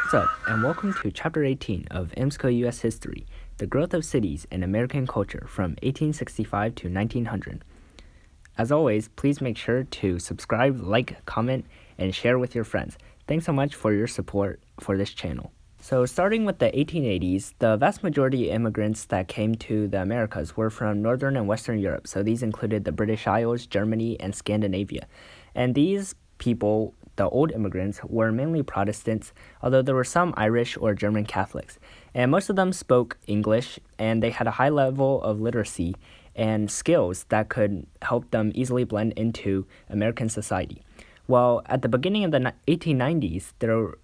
What's up, and welcome to Chapter 18 of AMSCO U.S. History, The Growth of Cities in American Culture from 1865 to 1900. As always, please make sure to subscribe, like, comment, and share with your friends. Thanks so much for your support for this channel. So starting with the 1880s, the vast majority of immigrants that came to the Americas were from Northern and Western Europe. So these included the British Isles, Germany, and Scandinavia. And these people, the old immigrants, were mainly Protestants, although there were some Irish or German Catholics. And most of them spoke English, and they had a high level of literacy and skills that could help them easily blend into American society. Well, at the beginning of the 1890s, there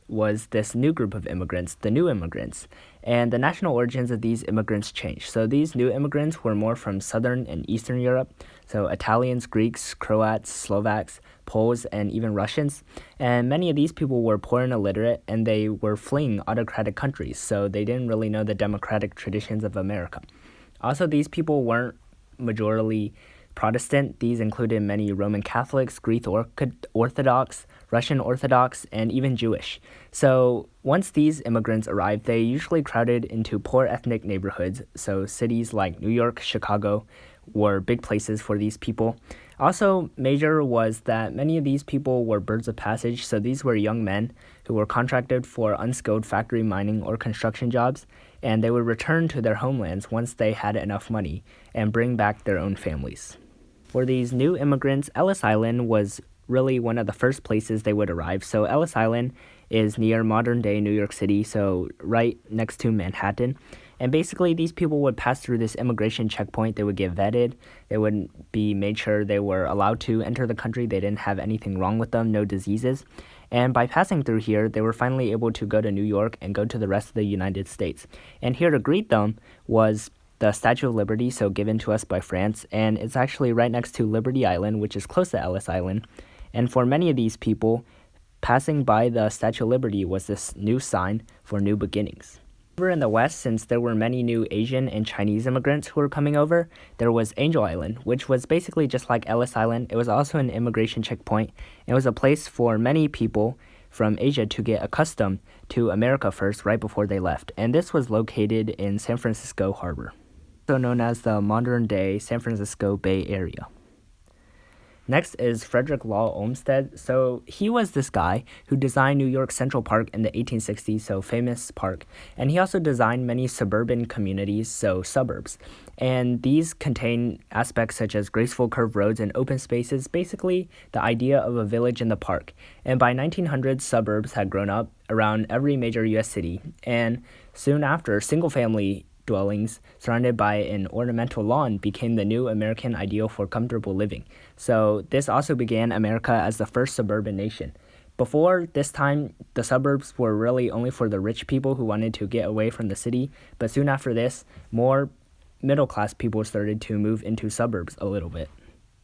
was this new group of immigrants, the new immigrants, and the national origins of these immigrants changed. So these new immigrants were more from Southern and Eastern Europe, so Italians, Greeks, Croats, Slovaks, Poles, and even Russians. And many of these people were poor and illiterate, and they were fleeing autocratic countries, so they didn't really know the democratic traditions of America. Also, these people weren't majorly Protestant. These included many Roman Catholics, Greek Orthodox, Russian Orthodox, and even Jewish. So once these immigrants arrived, they usually crowded into poor ethnic neighborhoods. So cities like New York, Chicago were big places for these people. Also, major was that many of these people were birds of passage. So these were young men who were contracted for unskilled factory, mining, or construction jobs, and they would return to their homelands once they had enough money and bring back their own families. For these new immigrants, Ellis Island was really one of the first places they would arrive. So Ellis Island is near modern-day New York City, so right next to Manhattan. And basically, these people would pass through this immigration checkpoint. They would get vetted. They would be made sure they were allowed to enter the country. They didn't have anything wrong with them, no diseases. And by passing through here, they were finally able to go to New York and go to the rest of the United States. And here to greet them was the Statue of Liberty, so given to us by France, and it's actually right next to Liberty Island, which is close to Ellis Island. And for many of these people, passing by the Statue of Liberty was this new sign for new beginnings. Over in the West, since there were many new Asian and Chinese immigrants who were coming over, there was Angel Island, which was basically just like Ellis Island. It was also an immigration checkpoint. It was a place for many people from Asia to get accustomed to America first, right before they left. And this was located in San Francisco Harbor, also known as the modern-day San Francisco Bay Area. Next is Frederick Law Olmsted. So he was this guy who designed New York Central Park in the 1860s, so famous park. And he also designed many suburban communities, so suburbs. And these contain aspects such as graceful curved roads and open spaces, basically the idea of a village in the park. And by 1900, suburbs had grown up around every major U.S. city. And soon after, single-family dwellings surrounded by an ornamental lawn became the new American ideal for comfortable living. So this also began America as the first suburban nation. Before this time, the suburbs were really only for the rich people who wanted to get away from the city, but soon after this, more middle-class people started to move into suburbs a little bit.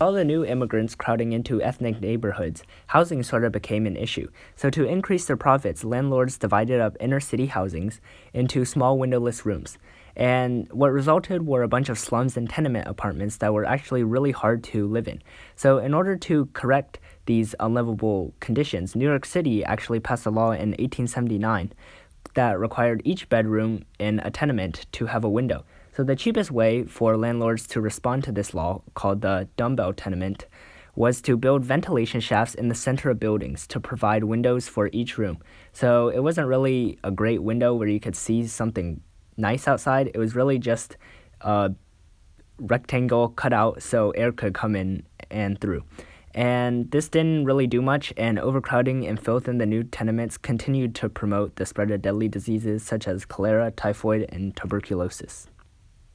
All the new immigrants crowding into ethnic neighborhoods, housing sort of became an issue. So to increase their profits, landlords divided up inner-city housings into small windowless rooms. And what resulted were a bunch of slums and tenement apartments that were actually really hard to live in. So in order to correct these unlivable conditions, New York City actually passed a law in 1879 that required each bedroom in a tenement to have a window. So the cheapest way for landlords to respond to this law, called the Dumbbell tenement, was to build ventilation shafts in the center of buildings to provide windows for each room. So it wasn't really a great window where you could see something nice outside. It was really just a rectangle cut out so air could come in and through. And this didn't really do much, and overcrowding and filth in the new tenements continued to promote the spread of deadly diseases such as cholera, typhoid, and tuberculosis.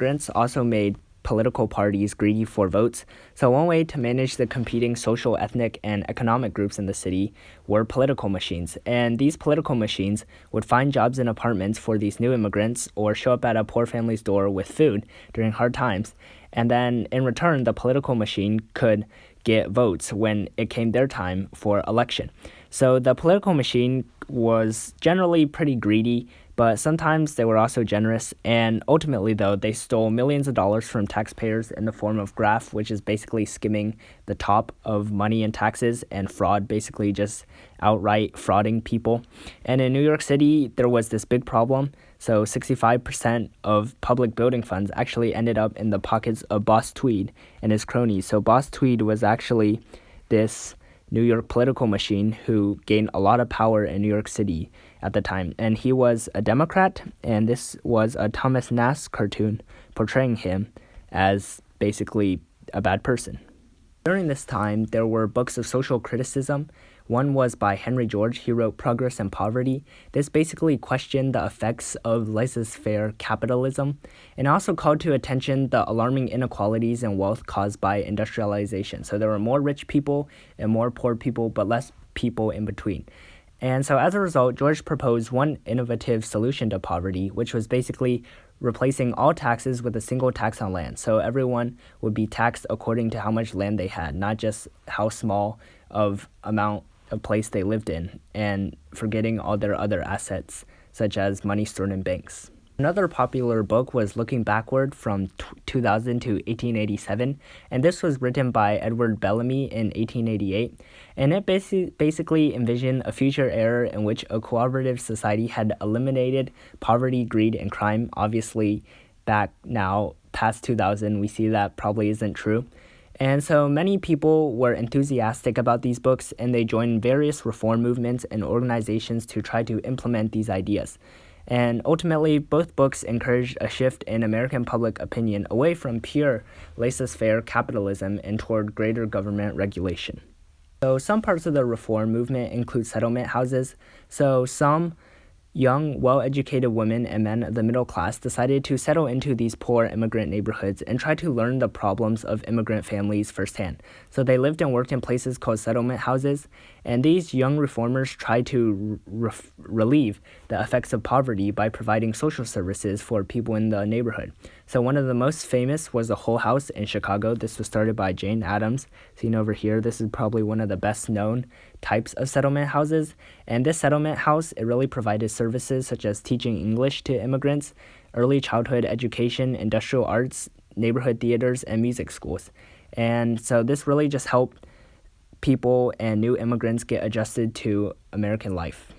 Immigrants also made political parties greedy for votes. So one way to manage the competing social, ethnic, and economic groups in the city were political machines. And these political machines would find jobs in apartments for these new immigrants or show up at a poor family's door with food during hard times. And then in return, the political machine could get votes when it came their time for election. So the political machine was generally pretty greedy. But sometimes they were also generous, and ultimately, though, they stole millions of dollars from taxpayers in the form of graft, which is basically skimming the top of money and taxes, and fraud, basically just outright frauding people. And in New York City, there was this big problem. So 65% of public building funds actually ended up in the pockets of Boss Tweed and his cronies. So Boss Tweed was actually this New York political machine who gained a lot of power in New York City at the time. And he was a Democrat, and this was a Thomas Nast cartoon portraying him as basically a bad person. During this time, there were books of social criticism. One was by Henry George. He wrote Progress and Poverty. This basically questioned the effects of laissez-faire capitalism and also called to attention the alarming inequalities in wealth caused by industrialization. So there were more rich people and more poor people, but less people in between. And so as a result, George proposed one innovative solution to poverty, which was basically replacing all taxes with a single tax on land. So everyone would be taxed according to how much land they had, not just how small of amount of place they lived in, and forgetting all their other assets, such as money stored in banks. Another popular book was Looking Backward from 2000 to 1887, and this was written by Edward Bellamy in 1888, and it basically envisioned a future era in which a cooperative society had eliminated poverty, greed, and crime. Obviously, back now, past 2000, we see that probably isn't true. And so many people were enthusiastic about these books, and they joined various reform movements and organizations to try to implement these ideas. And ultimately, both books encouraged a shift in American public opinion away from pure laissez-faire capitalism and toward greater government regulation. So some parts of the reform movement include settlement houses. So some young, well-educated women and men of the middle class decided to settle into these poor immigrant neighborhoods and try to learn the problems of immigrant families firsthand. So they lived and worked in places called settlement houses, and these young reformers tried to relieve the effects of poverty by providing social services for people in the neighborhood. So one of the most famous was the Hull House in Chicago. This was started by Jane Addams. Seen over here, this is probably one of the best known types of settlement houses. And this settlement house, it really provided services such as teaching English to immigrants, early childhood education, industrial arts, neighborhood theaters, and music schools. And so this really just helped people and new immigrants get adjusted to American life.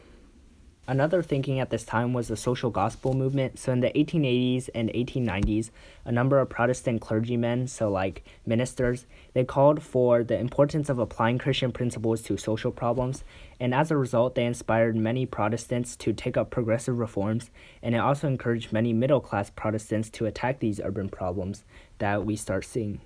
Another thinking at this time was the social gospel movement. So in the 1880s and 1890s, a number of Protestant clergymen, so like ministers, they called for the importance of applying Christian principles to social problems. And as a result, they inspired many Protestants to take up progressive reforms. And it also encouraged many middle-class Protestants to attack these urban problems that we start seeing.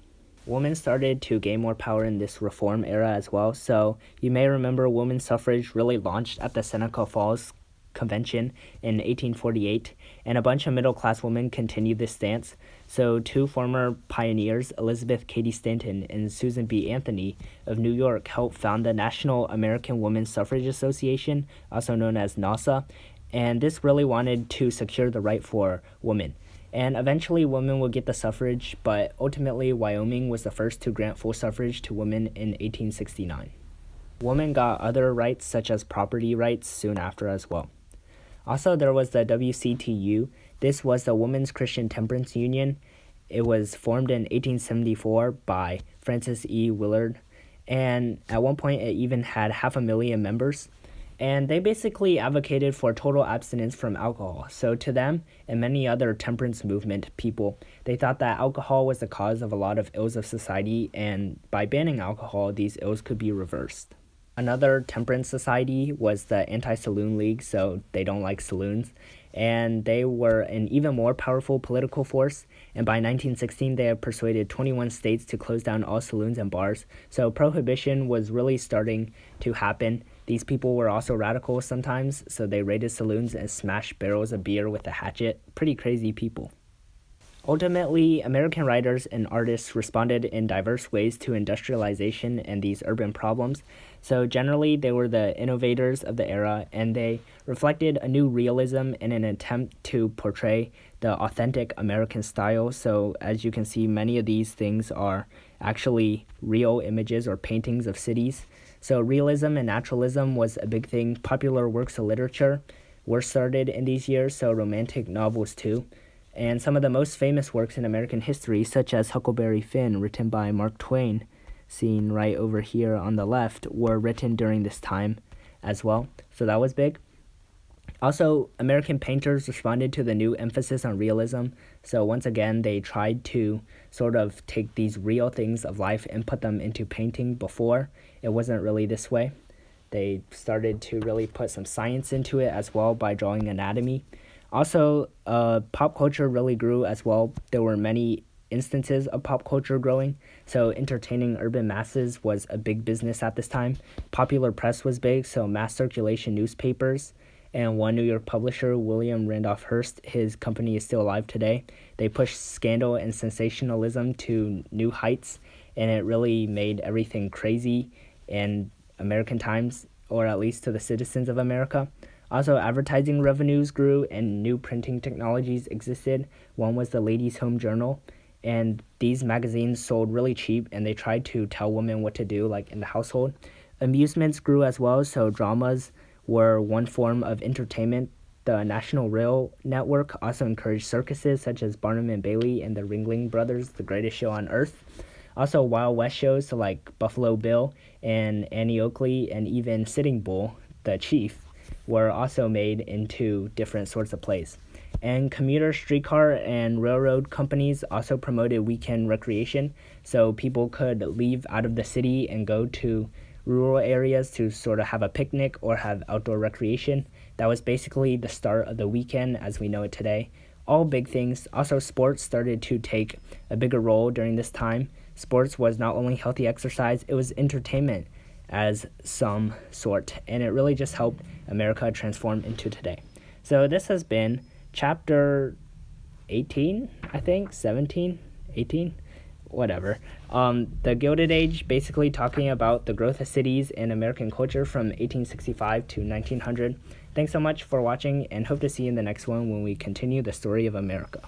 Women started to gain more power in this reform era as well. So you may remember women's suffrage really launched at the Seneca Falls Convention in 1848, and a bunch of middle-class women continued this stance. So two former pioneers, Elizabeth Cady Stanton and Susan B. Anthony of New York, helped found the National American Women's Suffrage Association, also known as NAWSA, and this really wanted to secure the right for women. And eventually women would get the suffrage, but ultimately Wyoming was the first to grant full suffrage to women in 1869. Women got other rights such as property rights soon after as well. Also, there was the WCTU. This was the Women's Christian Temperance Union. It was formed in 1874 by Frances E. Williard, and at one point it even had 500,000 members. And they basically advocated for total abstinence from alcohol. So to them and many other temperance movement people, they thought that alcohol was the cause of a lot of ills of society, and by banning alcohol, these ills could be reversed. Another temperance society was the Anti-Saloon League, so they don't like saloons, and they were an even more powerful political force, and by 1916 they had persuaded 21 states to close down all saloons and bars, so prohibition was really starting to happen. These people were also radical sometimes, so they raided saloons and smashed barrels of beer with a hatchet. Pretty crazy people. Ultimately, American writers and artists responded in diverse ways to industrialization and these urban problems. So generally, they were the innovators of the era, and they reflected a new realism in an attempt to portray the authentic American style. So as you can see, many of these things are actually real images or paintings of cities. So realism and naturalism was a big thing. Popular works of literature were started in these years, so romantic novels too. And some of the most famous works in American history, such as Huckleberry Finn, written by Mark Twain, seen right over here on the left, were written during this time as well. So that was big. Also, American painters responded to the new emphasis on realism. So once again, they tried to sort of take these real things of life and put them into painting. Before, it wasn't really this way. They started to really put some science into it as well by drawing anatomy. Also, pop culture really grew as well. There were many instances of pop culture growing, so entertaining urban masses was a big business at this time. Popular press was big, so mass circulation newspapers, and one New York publisher, William Randolph Hearst, his company is still alive today. They pushed scandal and sensationalism to new heights, and it really made everything crazy in American times, or at least to the citizens of America. Also, advertising revenues grew and new printing technologies existed. One was the Ladies' Home Journal, and these magazines sold really cheap, and they tried to tell women what to do, like in the household. Amusements grew as well, so dramas were one form of entertainment. The National Rail Network also encouraged circuses such as Barnum and Bailey and the Ringling Brothers, the greatest show on earth. Also, Wild West shows, so like Buffalo Bill and Annie Oakley and even Sitting Bull, the Chief, were also made into different sorts of plays. And commuter, streetcar, and railroad companies also promoted weekend recreation, so people could leave out of the city and go to rural areas to sort of have a picnic or have outdoor recreation. That was basically the start of the weekend as we know it today. All big things. Also, sports started to take a bigger role during this time. Sports was not only healthy exercise, it was entertainment as some sort, and it really just helped America transform into today. So this has been chapter 18, I think, 17, 18, whatever. The Gilded Age, basically talking about the growth of cities and American culture from 1865 to 1900. Thanks so much for watching, and hope to see you in the next one when we continue the story of America.